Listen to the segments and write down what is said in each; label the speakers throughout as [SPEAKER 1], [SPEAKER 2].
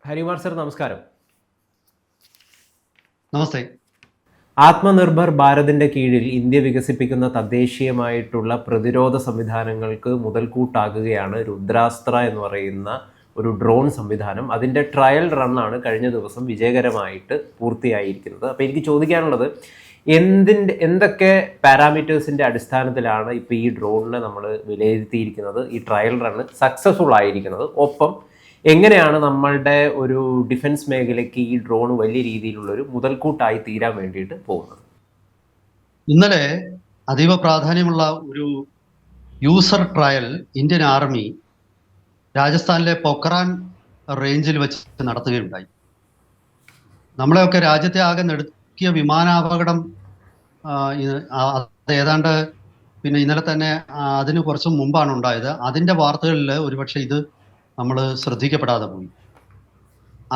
[SPEAKER 1] Harikumar sir, നമസ്കാരം.
[SPEAKER 2] നമസ്തേ.
[SPEAKER 1] ആത്മനിർഭർ ഭാരതിന്റെ കീഴിൽ India വികസിപ്പിക്കുന്ന തദ്ദേശീയമായിട്ടുള്ള പ്രതിരോധ സംവിധാനങ്ങൾക്ക് മുതൽക്കൂട്ടാകുകയാണ് രുദ്രാസ്ത്ര എന്ന് പറയുന്ന ഒരു ഡ്രോൺ സംവിധാനം. അതിൻ്റെ ട്രയൽ റണ്ണാണ് കഴിഞ്ഞ ദിവസം വിജയകരമായിട്ട് പൂർത്തിയായിരിക്കുന്നത്. അപ്പോൾ എനിക്ക് ചോദിക്കാനുള്ളത്, എന്തൊക്കെ പാരാമീറ്റേഴ്സിൻ്റെ അടിസ്ഥാനത്തിലാണ് ഇപ്പോൾ ഈ ഡ്രോണിനെ നമ്മൾ വിലയിരുത്തിയിരിക്കുന്നത്, ഈ ട്രയൽ റണ്ണ് സക്സസ്ഫുൾ ആയിരിക്കുന്നത്, ഒപ്പം എങ്ങനെയാണ് നമ്മളുടെ ഒരു ഡിഫൻസ് മേഖലയ്ക്ക് ഈ ഡ്രോൺ വലിയ രീതിയിലുള്ളൊരു മുതൽക്കൂട്ടായി തീരാൻ വേണ്ടിയിട്ട് പോകുന്നത്?
[SPEAKER 2] ഇന്നലെ അതീവ പ്രാധാന്യമുള്ള ഒരു യൂസർ ട്രയൽ ഇന്ത്യൻ ആർമി രാജസ്ഥാനിലെ പൊക്രാൻ റേഞ്ചിൽ വെച്ച് നടത്തുകയുണ്ടായി. നമ്മളെയൊക്കെ രാജ്യത്തെ ആകെ നടുക്കിയ വിമാനാപകടം ഏതാണ്ട് ഇന്നലെ തന്നെ അതിന് കുറച്ച് മുമ്പാണ് ഉണ്ടായത്. അതിൻ്റെ വാർത്തകളിൽ ഒരുപക്ഷെ ഇത് നമ്മൾ ശ്രദ്ധിക്കപ്പെടാതെ പോയി.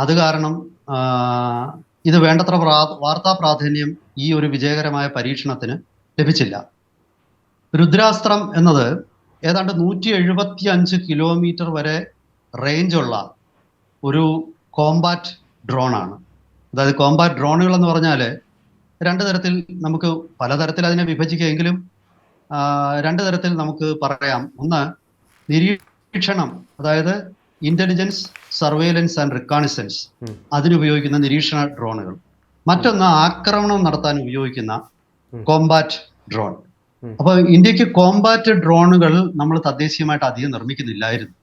[SPEAKER 2] അത് കാരണം ഇത് വേണ്ടത്ര വാർത്താ പ്രാധാന്യം ഈ ഒരു വിജയകരമായ പരീക്ഷണത്തിന് ലഭിച്ചില്ല. രുദ്രാസ്ത്രം എന്നത് ഏതാണ്ട് 175 കിലോമീറ്റർ വരെ റേഞ്ചുള്ള ഒരു കോമ്പാറ്റ് ഡ്രോണാണ്. അതായത് കോമ്പാറ്റ് ഡ്രോണുകൾ എന്ന് പറഞ്ഞാൽ രണ്ട് തരത്തിൽ, നമുക്ക് പലതരത്തിൽ അതിനെ വിഭജിക്കുമെങ്കിലും രണ്ട് തരത്തിൽ നമുക്ക് പറയാം. ഒന്ന്, നിരീക്ഷണം, അതായത് ഇന്റലിജൻസ്, സർവൈലൻസ് ആൻഡ് റിക്കോണസൻസ്, അതിനുപയോഗിക്കുന്ന നിരീക്ഷണ ഡ്രോണുകൾ. മറ്റൊന്ന്, ആക്രമണം നടത്താൻ ഉപയോഗിക്കുന്ന കോമ്പാറ്റ് ഡ്രോൺ. അപ്പോൾ ഇന്ത്യക്ക് കോമ്പാറ്റ് ഡ്രോണുകൾ നമ്മൾ തദ്ദേശീയമായിട്ട് അധികം നിർമ്മിക്കുന്നില്ലായിരുന്നു.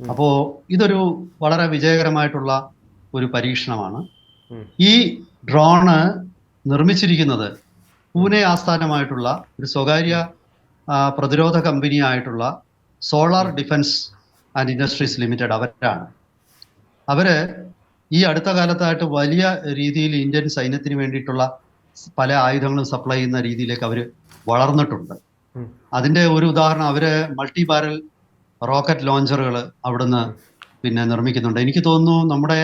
[SPEAKER 2] അപ്പോൾ ഇതൊരു വളരെ വിജയകരമായിട്ടുള്ള ഒരു പരീക്ഷണമാണ്. ഈ ഡ്രോണ് നിർമ്മിച്ചിരിക്കുന്നത് പൂനെ ആസ്ഥാനമായിട്ടുള്ള ഒരു സ്വകാര്യ പ്രതിരോധ കമ്പനിയായിട്ടുള്ള Solar Defence and Industries Limited അവരാണ്. അവര് ഈ അടുത്ത കാലത്തായിട്ട് വലിയ രീതിയിൽ ഇന്ത്യൻ സൈന്യത്തിന് വേണ്ടിയിട്ടുള്ള പല ആയുധങ്ങളും സപ്ലൈ ചെയ്യുന്ന രീതിയിലേക്ക് അവർ വളർന്നിട്ടുണ്ട്. അതിൻ്റെ ഒരു ഉദാഹരണം, അവര് മൾട്ടി ബാരൽ റോക്കറ്റ് ലോഞ്ചറുകൾ അവിടുന്ന് നിർമ്മിക്കുന്നുണ്ട്. എനിക്ക് തോന്നുന്നു നമ്മുടെ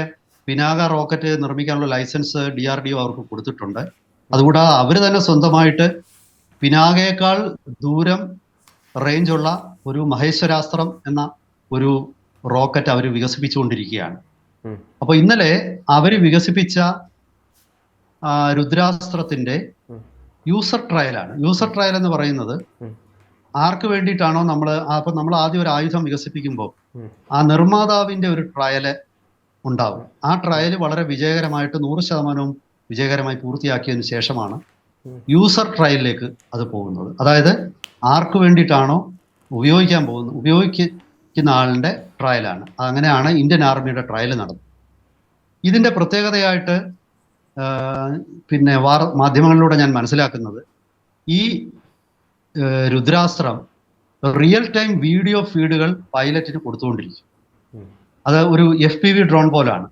[SPEAKER 2] പിനാക റോക്കറ്റ് നിർമ്മിക്കാനുള്ള ലൈസൻസ് DRDO അവർക്ക് കൊടുത്തിട്ടുണ്ട്. അതുകൂടാതെ അവർ തന്നെ സ്വന്തമായിട്ട് പിനാകയേക്കാൾ ദൂരം റേഞ്ചുള്ള ഒരു മഹേശ്വരാസ്ത്രം എന്ന ഒരു റോക്കറ്റ് അവർ വികസിപ്പിച്ചുകൊണ്ടിരിക്കുകയാണ്. അപ്പോൾ ഇന്നലെ അവർ വികസിപ്പിച്ച രുദ്രാസ്ത്രത്തിന്റെ യൂസർ ട്രയലാണ്. യൂസർ ട്രയൽ എന്ന് പറയുന്നത് ആർക്ക് വേണ്ടിയിട്ടാണോ നമ്മൾ ആദ്യം ഒരു ആയുധം വികസിപ്പിക്കുമ്പോൾ ആ നിർമ്മാതാവിന്റെ ഒരു ട്രയല് ഉണ്ടാവും. ആ ട്രയൽ വളരെ വിജയകരമായിട്ട് 100% വിജയകരമായി പൂർത്തിയാക്കിയതിനു ശേഷമാണ് യൂസർ ട്രയലിലേക്ക് അത് പോകുന്നത്. അതായത് ആർക്ക് വേണ്ടിയിട്ടാണോ ഉപയോഗിക്കുന്ന ആളിന്റെ ട്രയലാണ്. അങ്ങനെയാണ് ഇന്ത്യൻ ആർമിയുടെ ട്രയൽ നടന്നത്. ഇതിന്റെ പ്രത്യേകതയായിട്ട് മാധ്യമങ്ങളിലൂടെ ഞാൻ മനസ്സിലാക്കുന്നത്, ഈ രുദ്രാസ്ത്രം റിയൽ ടൈം വീഡിയോ ഫീഡുകൾ പൈലറ്റിന് കൊടുത്തുകൊണ്ടിരിക്കും. അത് ഒരു FPV ഡ്രോൺ പോലാണ്.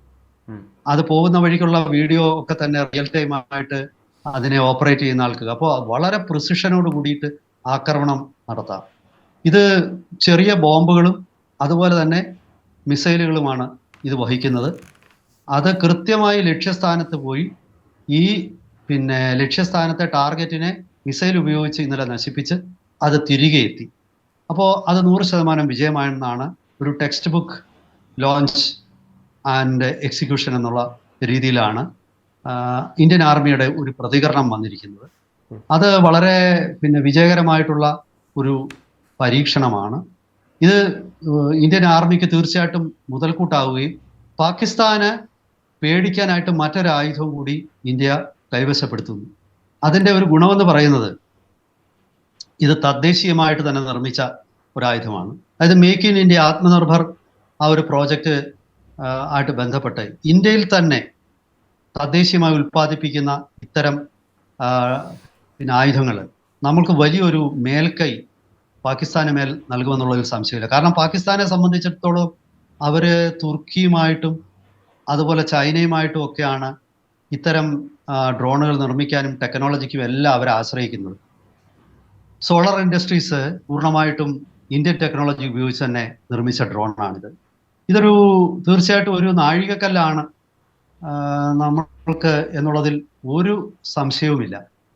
[SPEAKER 2] അത് പോകുന്ന വഴിക്കുള്ള വീഡിയോ ഒക്കെ തന്നെ റിയൽ ടൈം ആയിട്ട് അതിനെ ഓപ്പറേറ്റ് ചെയ്യുന്ന ആൾക്ക്, അപ്പോൾ വളരെ പ്രിസിഷനോട് കൂടിയിട്ട് ആക്രമണം നടത്താം. ഇത് ചെറിയ ബോംബുകളും അതുപോലെ തന്നെ മിസൈലുകളുമാണ് ഇത് വഹിക്കുന്നത്. അത് കൃത്യമായി ലക്ഷ്യസ്ഥാനത്ത് പോയി ഈ ലക്ഷ്യസ്ഥാനത്തെ ടാർഗറ്റിനെ മിസൈൽ ഉപയോഗിച്ച് ഇന്നലെ നശിപ്പിച്ച് അത് തിരികെ എത്തി. അപ്പോൾ അത് 100% വിജയമായെന്നാണ് ഒരു text book launch and execution എന്നുള്ള രീതിയിലാണ് ഇന്ത്യൻ ആർമിയുടെ ഒരു പ്രതികരണം വന്നിരിക്കുന്നത്. അത് വളരെ വിജയകരമായിട്ടുള്ള ഒരു പരീക്ഷണമാണ്. ഇത് ഇന്ത്യൻ ആർമിക്ക് തീർച്ചയായിട്ടും മുതൽക്കൂട്ടാവുകയും പാകിസ്ഥാന് പേടിക്കാനായിട്ട് മറ്റൊരു ആയുധം കൂടി ഇന്ത്യ കൈവശപ്പെടുത്തുന്നു. അതിൻ്റെ ഒരു ഗുണമെന്ന് പറയുന്നത്, ഇത് തദ്ദേശീയമായിട്ട് തന്നെ നിർമ്മിച്ച ഒരായുധമാണ്. അതായത് മേക്ക് ഇൻ ഇന്ത്യ, ആത്മനിർഭർ ആ ഒരു പ്രോജക്റ്റ് ആയിട്ട് ബന്ധപ്പെട്ട് ഇന്ത്യയിൽ തന്നെ തദ്ദേശീയമായി ഉൽപ്പാദിപ്പിക്കുന്ന ഇത്തരം ആയുധങ്ങൾ നമ്മൾക്ക് വലിയൊരു മേൽക്കൈ പാകിസ്ഥാന് മേൽ നൽകുമെന്നുള്ളതിൽ സംശയമില്ല. കാരണം പാകിസ്ഥാനെ സംബന്ധിച്ചിടത്തോളം അവര് തുർക്കിയുമായിട്ടും അതുപോലെ ചൈനയുമായിട്ടും ഒക്കെയാണ് ഇത്തരം ഡ്രോണുകൾ നിർമ്മിക്കാനും ടെക്നോളജിക്കും എല്ലാം അവരെ ആശ്രയിക്കുന്നത്. സോളാർ ഇൻഡസ്ട്രീസ് പൂർണ്ണമായിട്ടും ഇന്ത്യൻ ടെക്നോളജി ഉപയോഗിച്ച് തന്നെ നിർമ്മിച്ച ഡ്രോണാണിത്. ഇതൊരു തീർച്ചയായിട്ടും ഒരു നാഴികക്കല്ലാണ് നമ്മൾക്ക് എന്നുള്ളതിൽ ഒരു സംശയവുമില്ല.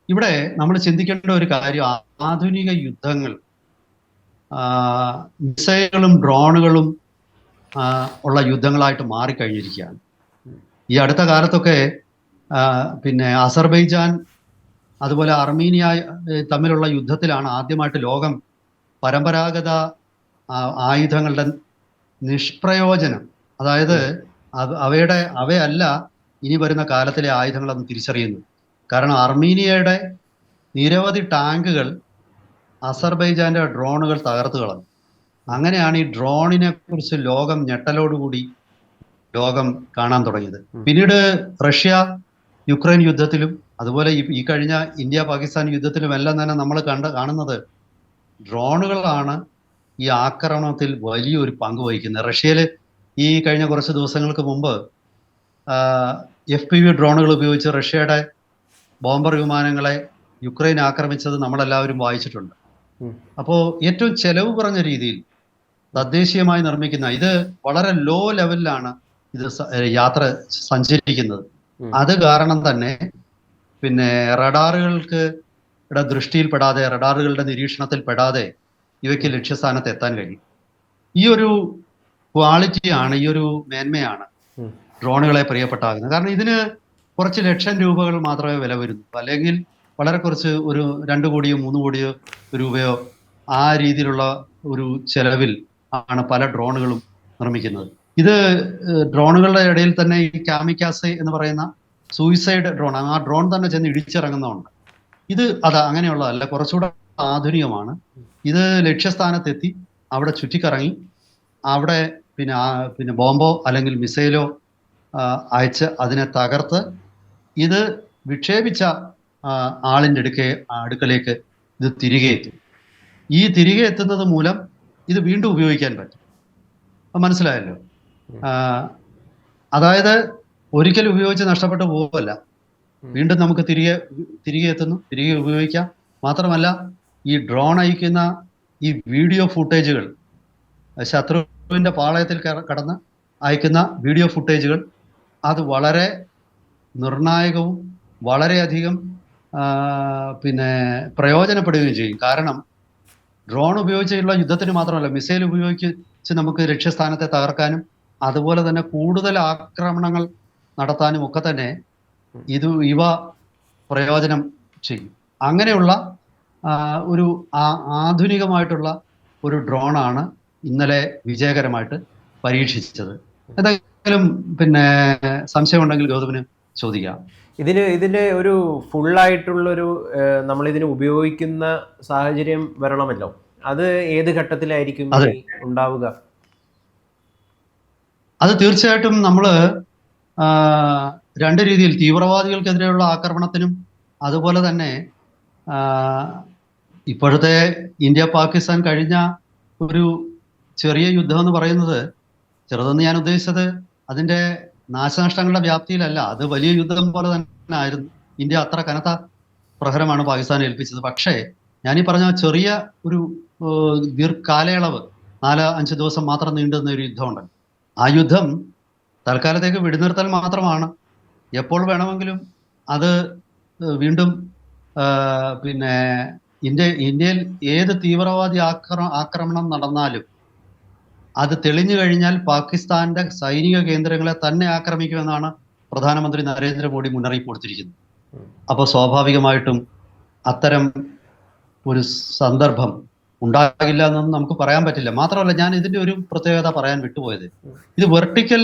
[SPEAKER 2] ഇവിടെ നമ്മൾ ചിന്തിക്കേണ്ട ഒരു കാര്യം, ആധുനിക യുദ്ധങ്ങൾ മിസൈലുകളും ഡ്രോണുകളും ഉള്ള യുദ്ധങ്ങളായിട്ട് മാറിക്കഴിഞ്ഞിരിക്കുകയാണ്. ഈ അടുത്ത കാലത്തൊക്കെ പിന്നെ അസർബൈജാൻ അതുപോലെ അർമീനിയ തമ്മിലുള്ള യുദ്ധത്തിലാണ് ആദ്യമായിട്ട് ലോകം പരമ്പരാഗത ആയുധങ്ങളുടെ നിഷ്പ്രയോജനം, അതായത് അവയല്ല ഇനി വരുന്ന കാലത്തിലെ ആയുധങ്ങളെന്ന് തിരിച്ചറിയുന്നു. കാരണം അർമീനിയയുടെ നിരവധി ടാങ്കുകൾ അസർബൈജാന്റെ ഡ്രോണുകൾ തകർത്ത് കളഞ്ഞു. അങ്ങനെയാണ് ഈ ഡ്രോണിനെ കുറിച്ച് ലോകം ഞെട്ടലോടുകൂടി ലോകം കാണാൻ തുടങ്ങിയത്. പിന്നീട് റഷ്യ യുക്രൈൻ യുദ്ധത്തിലും അതുപോലെ ഈ കഴിഞ്ഞ ഇന്ത്യ പാകിസ്ഥാൻ യുദ്ധത്തിലും എല്ലാം തന്നെ നമ്മൾ കാണുന്നത് ഡ്രോണുകളാണ് ഈ ആക്രമണത്തിൽ വലിയൊരു പങ്ക് വഹിക്കുന്നത്. റഷ്യയിൽ ഈ കഴിഞ്ഞ കുറച്ച് ദിവസങ്ങൾക്ക് മുമ്പ് FPV ഡ്രോണുകൾ ഉപയോഗിച്ച് റഷ്യയുടെ ബോംബർ വിമാനങ്ങളെ യുക്രൈൻ ആക്രമിച്ചത് നമ്മളെല്ലാവരും വായിച്ചിട്ടുണ്ട്. അപ്പോൾ ഏറ്റവും ചെലവ് കുറഞ്ഞ രീതിയിൽ തദ്ദേശീയമായി നിർമ്മിക്കുന്ന, ഇത് വളരെ ലോ ലെവലിലാണ് ഇത് യാത്ര സഞ്ചരിക്കുന്നത്. അത് കാരണം തന്നെ പിന്നെ റഡാറുകളുടെ ദൃഷ്ടിയിൽപ്പെടാതെ, റഡാറുകളുടെ നിരീക്ഷണത്തിൽ പെടാതെ ഇവയ്ക്ക് ലക്ഷ്യസ്ഥാനത്ത് എത്താൻ കഴിയും. ഈ ഒരു ക്വാളിറ്റിയാണ്, ഈ ഒരു മേന്മയാണ് ഡ്രോണുകളെ പ്രിയപ്പെട്ടാകുന്നത്. കാരണം ഇതിന് കുറച്ച് ലക്ഷം രൂപകൾ മാത്രമേ വില വരുന്നു, അല്ലെങ്കിൽ വളരെ കുറച്ച് ഒരു 2 കോടിയോ 3 കോടിയോ രൂപയോ ആ രീതിയിലുള്ള ഒരു ചെലവിൽ ആണ് പല ഡ്രോണുകളും നിർമ്മിക്കുന്നത്. ഇത് ഡ്രോണുകളുടെ ഇടയിൽ തന്നെ ഈ കാമിക്കാസെ എന്ന് പറയുന്ന സൂയിസൈഡ് ഡ്രോൺ, ആ ഡ്രോൺ തന്നെ ചെന്ന് ഇടിച്ചിറങ്ങുന്നതുണ്ട്. ഇത് അങ്ങനെയുള്ളതല്ല, കുറച്ചുകൂടെ ആധുനികമാണ്. ഇത് ലക്ഷ്യസ്ഥാനത്തെത്തി അവിടെ ചുറ്റിക്കറങ്ങി അവിടെ പിന്നെ ബോംബോ അല്ലെങ്കിൽ മിസൈലോ അയച്ച് അതിനെ തകർത്ത് ഇത് വിക്ഷേപിച്ച ആളിൻ്റെ അടുക്കലേക്ക് ഇത് തിരികെ എത്തും. ഈ തിരികെ എത്തുന്നത് മൂലം ഇത് വീണ്ടും ഉപയോഗിക്കാൻ പറ്റും. മനസ്സിലായല്ലോ? അതായത് ഒരിക്കലും ഉപയോഗിച്ച് നഷ്ടപ്പെട്ടു പോവല്ല, വീണ്ടും നമുക്ക് തിരികെ എത്തുന്നു, തിരികെ ഉപയോഗിക്കാം. മാത്രമല്ല ഈ ഡ്രോൺ അയക്കുന്ന ഈ വീഡിയോ ഫുട്ടേജുകൾ, ശത്രുവിന്റെ പാളയത്തിൽ കടന്ന് അയക്കുന്ന വീഡിയോ ഫുട്ടേജുകൾ, അത് വളരെ നിർണായകവും വളരെയധികം പിന്നെ പ്രയോജനപ്പെടുകയും ചെയ്യും. കാരണം ഡ്രോൺ ഉപയോഗിച്ചുള്ള യുദ്ധത്തിന് മാത്രമല്ല, മിസൈൽ ഉപയോഗിച്ച് നമുക്ക് ലക്ഷ്യസ്ഥാനത്തെ തകർക്കാനും അതുപോലെ തന്നെ കൂടുതൽ ആക്രമണങ്ങൾ നടത്താനും ഒക്കെ തന്നെ ഇവ പ്രയോജനം ചെയ്യും. അങ്ങനെയുള്ള ഒരു ആധുനികമായിട്ടുള്ള ഒരു ഡ്രോണാണ് ഇന്നലെ വിജയകരമായിട്ട് പരീക്ഷിച്ചത്. എന്തെങ്കിലും പിന്നെ സംശയമുണ്ടെങ്കിൽ ഗൗതമിന് ചോദിക്കാം.
[SPEAKER 1] ഇതിന് ഒരു ഫുള്ളായിട്ടുള്ളൊരു നമ്മളിതിന് ഉപയോഗിക്കുന്ന സാഹചര്യം വരണമല്ലോ, അത് ഏത് ഘട്ടത്തിലായിരിക്കും ഉണ്ടാവുക?
[SPEAKER 2] അത് തീർച്ചയായിട്ടും നമ്മൾ 2 രീതിയിൽ, തീവ്രവാദികൾക്കെതിരെയുള്ള ആക്രമണത്തിനും അതുപോലെ തന്നെ ഇപ്പോഴത്തെ ഇന്ത്യ പാകിസ്ഥാൻ കഴിഞ്ഞ ഒരു ചെറിയ യുദ്ധം എന്ന് പറയുന്നത്, ചെറുതെന്ന് ഞാൻ ഉദ്ദേശിച്ചത് അതിൻ്റെ നാശനഷ്ടങ്ങളുടെ വ്യാപ്തിയിലല്ല, അത് വലിയ യുദ്ധം പോലെ തന്നെ ആയിരുന്നു. ഇന്ത്യ അത്ര കനത്ത പ്രഹരമാണ് പാകിസ്ഥാനെ ഏൽപ്പിച്ചത്. പക്ഷേ ഞാനീ പറഞ്ഞ ചെറിയ ഒരു കാലയളവ് 4-5 ദിവസം മാത്രം നീണ്ടുന്ന ഒരു യുദ്ധമുണ്ട്. ആ യുദ്ധം തൽക്കാലത്തേക്ക് വെടിനിർത്തൽ മാത്രമാണ്. എപ്പോൾ വേണമെങ്കിലും അത് വീണ്ടും പിന്നെ ഇന്ത്യയിൽ ഏത് തീവ്രവാദി ആക്രമണം നടന്നാലും അത് തെളിഞ്ഞു കഴിഞ്ഞാൽ പാകിസ്ഥാന്റെ സൈനിക കേന്ദ്രങ്ങളെ തന്നെ ആക്രമിക്കുമെന്നാണ് പ്രധാനമന്ത്രി നരേന്ദ്രമോദി മുന്നറിയിപ്പ് കൊടുത്തിരിക്കുന്നത്. അപ്പോൾ സ്വാഭാവികമായിട്ടും അത്തരം ഒരു സന്ദർഭം ഉണ്ടാകില്ല എന്നൊന്നും നമുക്ക് പറയാൻ പറ്റില്ല. മാത്രമല്ല, ഞാൻ ഇതിന്റെ ഒരു പ്രത്യേകത പറയാൻ വിട്ടുപോയത്, ഇത് വെർട്ടിക്കൽ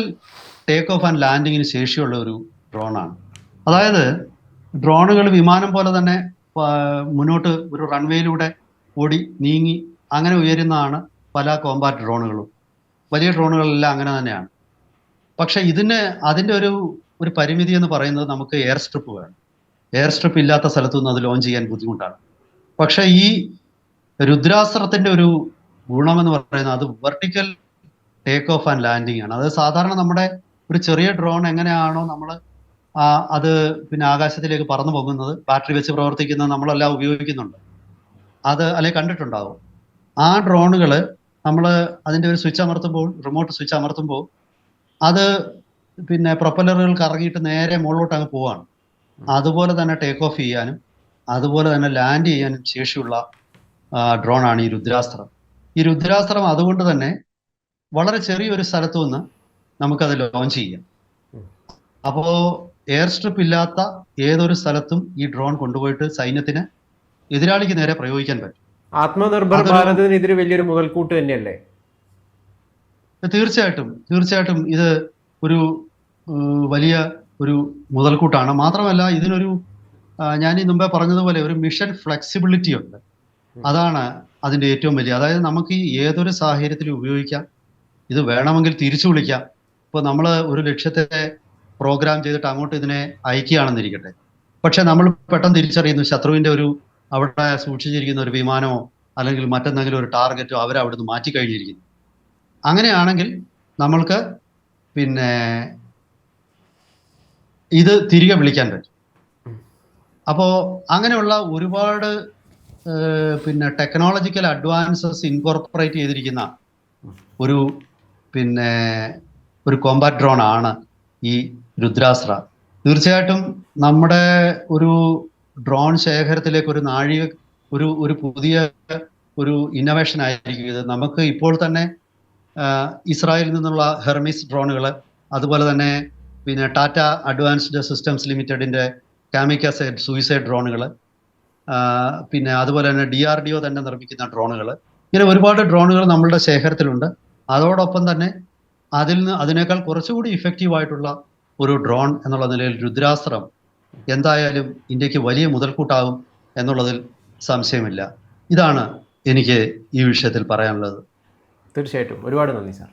[SPEAKER 2] ടേക്ക് ഓഫ് ആൻഡ് ലാൻഡിങ്ങിന് ശേഷിയുള്ള ഒരു ഡ്രോണാണ്. അതായത് ഡ്രോണുകൾ വിമാനം പോലെ തന്നെ മുന്നോട്ട് ഒരു റൺവേയിലൂടെ ഓടി നീങ്ങി അങ്ങനെ ഉയരുന്നതാണ് പല കോമ്പാറ്റ് ഡ്രോണുകളും. വലിയ ഡ്രോണുകളെല്ലാം അങ്ങനെ തന്നെയാണ്. പക്ഷെ അതിൻ്റെ ഒരു പരിമിതി എന്ന് പറയുന്നത്, നമുക്ക് എയർ സ്ട്രിപ്പ് വേണം. എയർ സ്ട്രിപ്പ് ഇല്ലാത്ത സ്ഥലത്തുനിന്ന് അത് ലോഞ്ച് ചെയ്യാൻ ബുദ്ധിമുട്ടാണ്. പക്ഷെ ഈ രുദ്രാസ്ത്രത്തിന്റെ ഒരു ഗുണമെന്ന് പറയുന്നത് അത് vertical take off and landing ആണ്. അത് സാധാരണ നമ്മുടെ ഒരു ചെറിയ ഡ്രോൺ എങ്ങനെയാണോ നമ്മൾ അത് പിന്നെ ആകാശത്തിലേക്ക് പറന്നു പോകുന്നത്, ബാറ്ററി വെച്ച് പ്രവർത്തിക്കുന്നത് നമ്മളെല്ലാം ഉപയോഗിക്കുന്നുണ്ട്, അത് അല്ലെങ്കിൽ കണ്ടിട്ടുണ്ടാവും. ആ ഡ്രോണുകൾ നമ്മൾ അതിൻ്റെ ഒരു സ്വിച്ച് അമർത്തുമ്പോൾ, റിമോട്ട് സ്വിച്ച് അമർത്തുമ്പോൾ അത് പിന്നെ പ്രൊപ്പല്ലറുകൾ കറങ്ങിയിട്ട് നേരെ മുകളിലോട്ട് അങ്ങ് പോവാണ്. അതുപോലെ തന്നെ ടേക്ക് ഓഫ് ചെയ്യാനും അതുപോലെ തന്നെ ലാൻഡ് ചെയ്യാനും ശേഷിയുള്ള ഡ്രോണാണ് ഈ രുദ്രാസ്ത്രം. ഈ രുദ്രാസ്ത്രം അതുകൊണ്ട് തന്നെ വളരെ ചെറിയൊരു സ്ഥലത്തു നിന്ന് നമുക്കത് ലോഞ്ച് ചെയ്യാം. അപ്പോൾ എയർ സ്ട്രിപ്പ് ഇല്ലാത്ത ഏതൊരു സ്ഥലത്തും ഈ ഡ്രോൺ കൊണ്ടുപോയിട്ട് സൈന്യത്തിന് എതിരാളിക്ക് നേരെ പ്രയോഗിക്കാൻ പറ്റും.
[SPEAKER 1] ആത്മനിർഭർ ഭാരതിനെതിരെ വലിയൊരു മുതൽക്കൂട്ട് തന്നെയല്ലേ?
[SPEAKER 2] തീർച്ചയായിട്ടും ഇത് ഒരു വലിയ ഒരു മുതൽക്കൂട്ടാണ്. മാത്രമല്ല ഇതിനൊരു ഞാൻ ഈ മുമ്പേ പറഞ്ഞതുപോലെ ഒരു മിഷൻ ഫ്ലെക്സിബിലിറ്റി ഉണ്ട്. അതാണ് അതിന്റെ ഏറ്റവും വലിയ. അതായത് നമുക്ക് ഈ ഏതൊരു സാഹചര്യത്തിലും ഉപയോഗിക്കാം. ഇത് വേണമെങ്കിൽ തിരിച്ചു വിളിക്കാം. ഇപ്പോൾ നമ്മൾ ഒരു ലക്ഷ്യത്തെ പ്രോഗ്രാം ചെയ്തിട്ട് അങ്ങോട്ട് ഇതിനെ അയക്കുകയാണെന്നിരിക്കട്ടെ, പക്ഷെ നമ്മൾ പെട്ടെന്ന് തിരിച്ചറിയുന്നു ശത്രുവിന്റെ ഒരു അവിടെ സൂക്ഷിച്ചിരിക്കുന്ന ഒരു വിമാനമോ അല്ലെങ്കിൽ മറ്റെന്തെങ്കിലും ഒരു ടാർഗറ്റോ അവരെ അവിടുന്ന് മാറ്റിക്കഴിഞ്ഞിരിക്കുന്നു. അങ്ങനെയാണെങ്കിൽ നമ്മൾക്ക് പിന്നെ ഇത് തിരികെ വിളിക്കാൻ പറ്റും. അപ്പോൾ അങ്ങനെയുള്ള ഒരുപാട് പിന്നെ ടെക്നോളജിക്കൽ അഡ്വാൻസസ് ഇൻകോർപ്പറേറ്റ് ചെയ്തിരിക്കുന്ന ഒരു പിന്നെ ഒരു കോമ്പാറ്റ് ഡ്രോൺ ആണ് ഈ രുദ്രാസ്ത്ര. തീർച്ചയായിട്ടും നമ്മുടെ ഒരു ഡ്രോൺ ശേഖരത്തിലേക്ക് ഒരു പുതിയ ഒരു ഇന്നോവേഷൻ ആയിരിക്കും ഇത്. നമുക്ക് ഇപ്പോൾ തന്നെ ഇസ്രായേലിൽ നിന്നുള്ള ഹെർമിസ് ഡ്രോണുകൾ, അതുപോലെ തന്നെ പിന്നെ ടാറ്റ അഡ്വാൻസ്ഡ് സിസ്റ്റംസ് ലിമിറ്റഡിന്റെ കാമിക്കാസ് സൂയിസൈഡ് ഡ്രോണുകൾ, പിന്നെ അതുപോലെ തന്നെ DRDO തന്നെ നിർമ്മിക്കുന്ന ഡ്രോണുകൾ, ഇങ്ങനെ ഒരുപാട് ഡ്രോണുകൾ നമ്മളുടെ ശേഖരത്തിലുണ്ട്. അതോടൊപ്പം തന്നെ അതിനേക്കാൾ കുറച്ചുകൂടി ഇഫക്റ്റീവായിട്ടുള്ള ഒരു ഡ്രോൺ എന്നുള്ള നിലയിൽ രുദ്രാസ്ത്രം എന്തായാലും ഇന്ത്യക്ക് വലിയ മുതൽക്കൂട്ടാകും എന്നുള്ളതിൽ സംശയമില്ല. ഇതാണ് എനിക്ക് ഈ വിഷയത്തിൽ പറയാനുള്ളത്.
[SPEAKER 1] തീർച്ചയായിട്ടും. ഒരുപാട് നന്ദി സാർ.